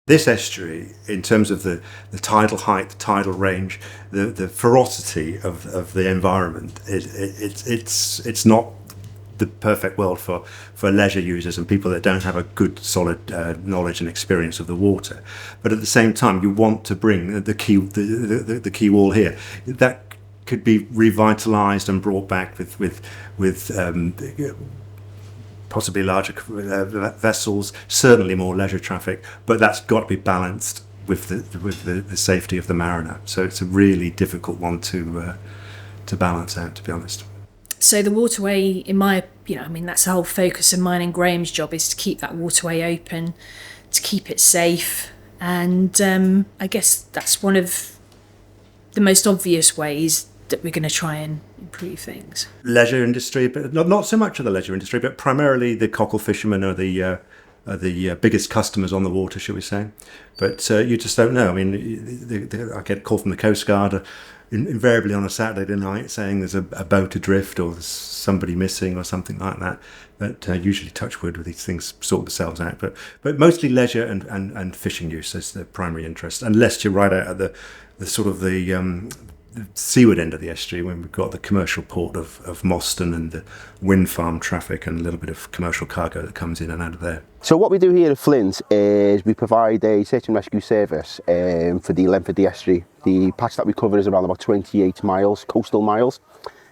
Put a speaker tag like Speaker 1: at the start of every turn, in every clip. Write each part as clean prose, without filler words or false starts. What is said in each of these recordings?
Speaker 1: This estuary, in terms of the tidal height, the tidal range, the ferocity of the environment, it's not the perfect world for leisure users and people that don't have a good solid knowledge and experience of the water. But at the same time, you want to bring the key wall here that could be revitalised and brought back with possibly larger vessels, certainly more leisure traffic, but that's got to be balanced with the safety of the mariner. So it's a really difficult one to balance out, to be honest.
Speaker 2: So the waterway, in my, that's the whole focus of mine and Graham's job, is to keep that waterway open, to keep it safe, and I guess that's one of the most obvious ways that we're going to try and improve things.
Speaker 1: Leisure industry, but not so much of the leisure industry, but primarily the cockle fishermen are the biggest customers on the water, shall we say. But you just don't know. I mean, I get a call from the Coast Guard invariably on a Saturday night saying there's a boat adrift or there's somebody missing or something like that. But usually, touch wood, with these things sort themselves out. But mostly leisure and fishing use is the primary interest, unless you're right out at the sort of the seaward end of the estuary, when we've got the commercial port of Moston and the wind farm traffic and a little bit of commercial cargo that comes in and out of there.
Speaker 3: So what we do here at Fflint is we provide a search and rescue service for the length of the estuary. The patch that we cover is around about 28 miles, coastal miles,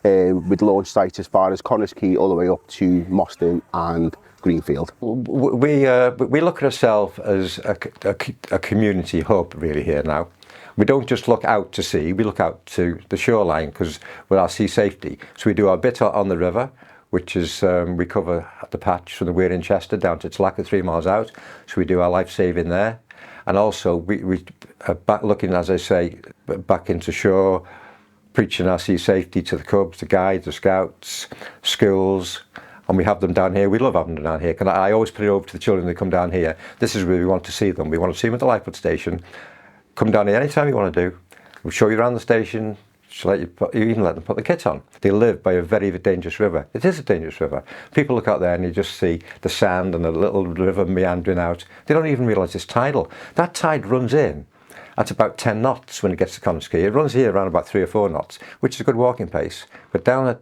Speaker 3: with launch sites as far as Connors Quay all the way up to Moston and Greenfield.
Speaker 4: We look at ourselves as a community hub really here now. We don't just look out to sea, we look out to the shoreline because with our sea safety. So we do our bit on the river, which is we cover the patch from the Weir in Chester down to Tlacca 3 miles out. So we do our life saving there. And also we are back looking, as I say, back into shore, preaching our sea safety to the cubs, the guides, the scouts, schools. And we have them down here. We love having them down here. I always put it over to the children that come down here. This is where we want to see them. We want to see them at the lifeboat station. Come down here anytime you want to do. We'll show you around the station. You even let them put the kit on. They live by a very, very dangerous river. It is a dangerous river. People look out there and you just see the sand and the little river meandering out. They don't even realise it's tidal. That tide runs in at about 10 knots when it gets to Connors Quay. It runs here around about 3 or 4 knots, which is a good walking pace. But down at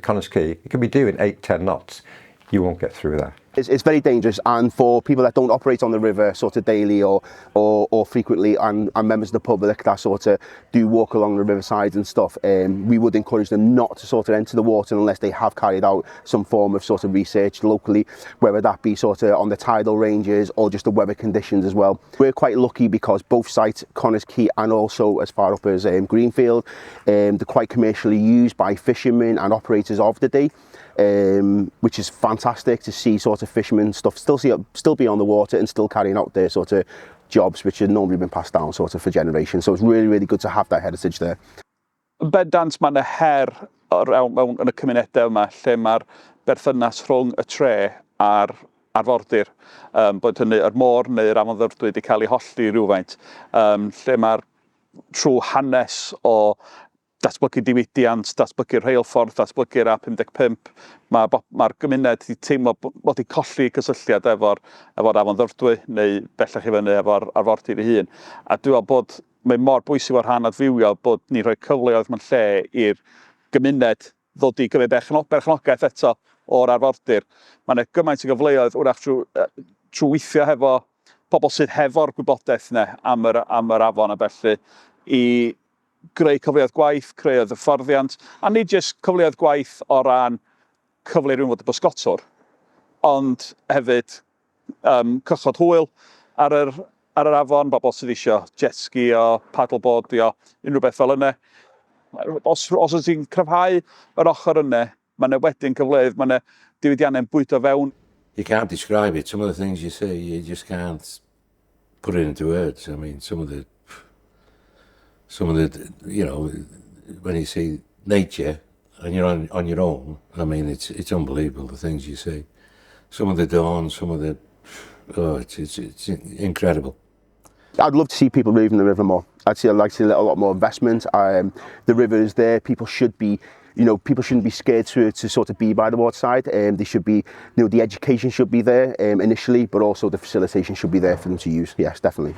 Speaker 4: Connors Quay, it can be doing 8-10 knots. You won't get through there.
Speaker 3: It's very dangerous, and for people that don't operate on the river sort of daily or frequently, and members of the public that sort of do walk along the riversides and stuff, we would encourage them not to sort of enter the water unless they have carried out some form of sort of research locally, whether that be sort of on the tidal ranges or just the weather conditions as well. We're quite lucky because both sites, Connors Quay and also as far up as Greenfield, they're quite commercially used by fishermen and operators of the day. Which is fantastic to see sort of fishermen stuff still be on the water and still carrying out their sort of jobs which had normally been passed down sort of for generations. So it's really, really good to have that heritage there.
Speaker 5: Bendant mae yna her mewn yn y cymunedau yma lle mae'r berthynas rhwng y tre a'r Arfordir, bod hynny yr môr neu'r Afon wedi cael ei holli rhywfaint, lle mae'r trwy hanes o datblygu diwydiant, datblygu rheilffordd, datblygu'r A55, mae'r gymuned wedi teimlo bod wedi colli cysylltiad efo'r Afon neu bellach i fyny efo'r Arfordir ei hun. A dwi'n meddwl bod mae mor bwysig o'r rhan Adfywio bod ni'n rhoi cyfleoedd mewn lle i'r gymuned ddod i gymryd berchnogaeth eto o'r Arfordir. Mae yna gymaint o gyfleoedd wrach trwy weithio hefo pobl sydd hefo'r gwybodaeth yna am yr afon a bellu i greu cyfleoedd gwaith, creu hyfforddiant, a nid jyst cyfleoedd gwaith o ran cyfle rhywun fod y bysgotwr, ond hefyd cychod hwyl ar yr afon, bobl sydd eisiau jetski o, paddleboardio, unrhyw beth fel yna. Os oes ti'n cryfhau yr ochr yna, mae yna wedyn cyfleoedd, mae yna diwydiannau'n bwydo fewn.
Speaker 6: You can't describe it. Some of the things you say, you just can't put it into words. I mean, some of the, when you see nature and you're on your own, I mean, it's unbelievable the things you see. Some of the dawns, some of the, it's incredible.
Speaker 3: I'd love to see people moving the river more. I'd like to see a lot more investment. The river is there. People should be you know, people shouldn't be scared to sort of be by the waterside. They should be, you know, the education should be there initially, but also the facilitation should be there for them to use. Yes, definitely.